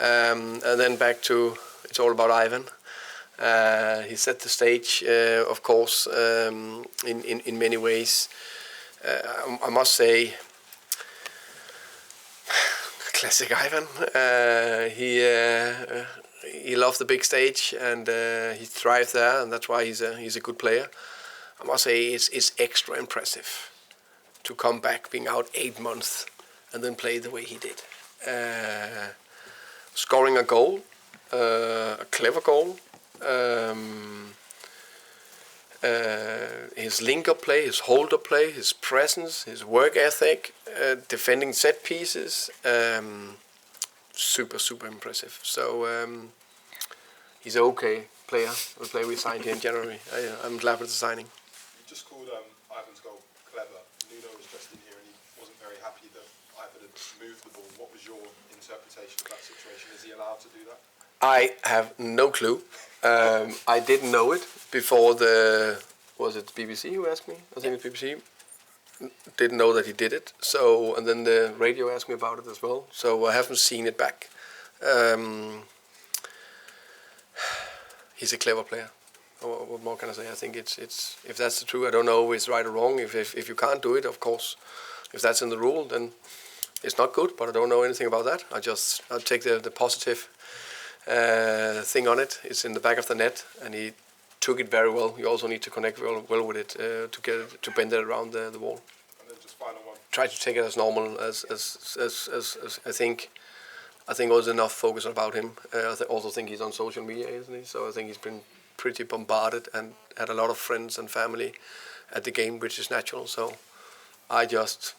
And then back to it's all about Ivan. He set the stage, of course, in many ways. I must say, classic Ivan. He loves the big stage, and he thrives there, and that's why he's a good player. I must say it's extra impressive to come back being out 8 months and then play the way he did. Scoring a goal, a clever goal. His link-up play, his hold-up play, his presence, his work ethic, defending set pieces, super impressive. So he's an okay player. The player we signed here in January. I'm glad with the signing. You just called Ivan's goal clever. Nuno was just in here and he wasn't very happy that Ivan had moved the ball. What was your interpretation of that situation? Is he allowed to do that? I have no clue. I didn't know it before was it BBC who asked me? I think it's BBC. Didn't know that he did it. So, and then the radio asked me about it as well. So I haven't seen it back. He's a clever player. What more can I say? I think it's if that's the truth, I don't know if it's right or wrong. If you can't do it, of course, if that's in the rule, then it's not good. But I don't know anything about that. I'll take the positive thing on it. It's in the back of the net, and he took it very well. You also need to connect well with it to get it, to bend it around the wall. And then just final one. Try to take it as normal as I think. I think there's enough focus about him. I also think he's on social media, isn't he? So I think he's been pretty bombarded and had a lot of friends and family at the game, which is natural. So I just,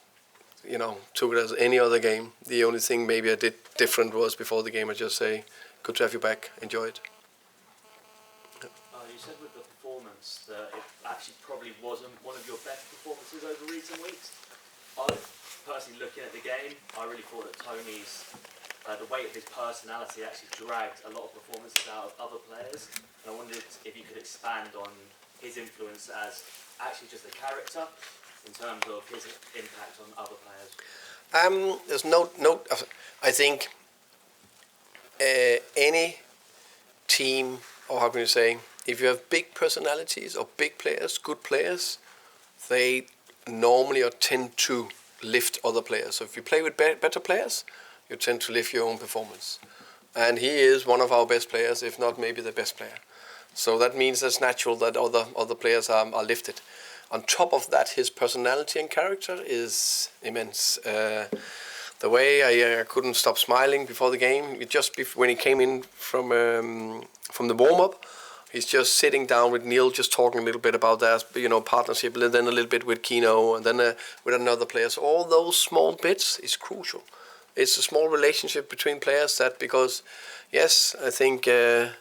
took it as any other game. The only thing maybe I did different was before the game I just say, good to have you back, enjoy it. You said with the performance that it actually probably wasn't one of your best performances over recent weeks. Personally looking at the game, I really thought that Toney's the weight of his personality actually dragged a lot of performances out of other players. And I wondered if you could expand on his influence as actually just a character in terms of his impact on other players. There's no. I think any team, or how can you say, if you have big personalities or big players, good players, they normally tend to lift other players. So if you play with better players, you tend to lift your own performance. And he is one of our best players, if not maybe the best player. So that means it's natural that other players are lifted. On top of that, his personality and character is immense. The way I couldn't stop smiling before the game, when he came in from the warm-up, he's just sitting down with Neil, just talking a little bit about that, partnership, and then a little bit with Kino, and then with another player. So all those small bits is crucial. It's a small relationship between players because, yes, I think I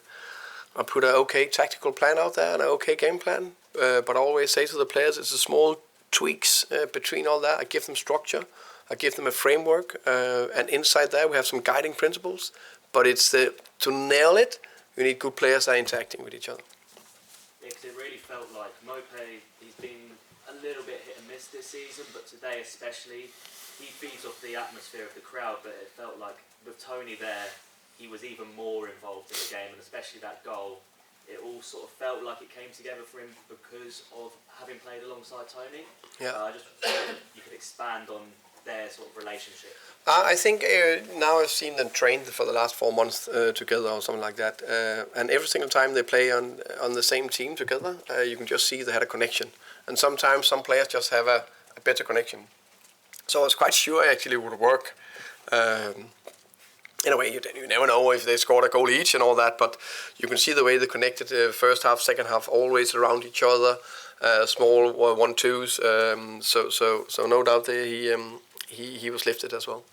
put an okay tactical plan out there and an okay game plan, but I always say to the players, it's the small tweaks between all that. I give them structure, I give them a framework, and inside there we have some guiding principles, but it's to nail it, you need good players that are interacting with each other. Yeah, because it really felt like Maupay, he's been a little bit hit and miss this season, but today especially, he feeds off the atmosphere of the crowd, but it felt like with Toney there, he was even more involved in the game, and especially that goal, it all sort of felt like it came together for him because of having played alongside Toney. Yeah. I just thought you could expand on their sort of relationship. I think now I've seen them train for the last 4 months together or something like that, and every single time they play on the same team together, you can just see they had a connection. And sometimes some players just have a better connection. So I was quite sure it actually would work. In a way, you never know if they scored a goal each and all that, but you can see the way they connected first half, second half, always around each other, small 1-2s. So no doubt he was lifted as well.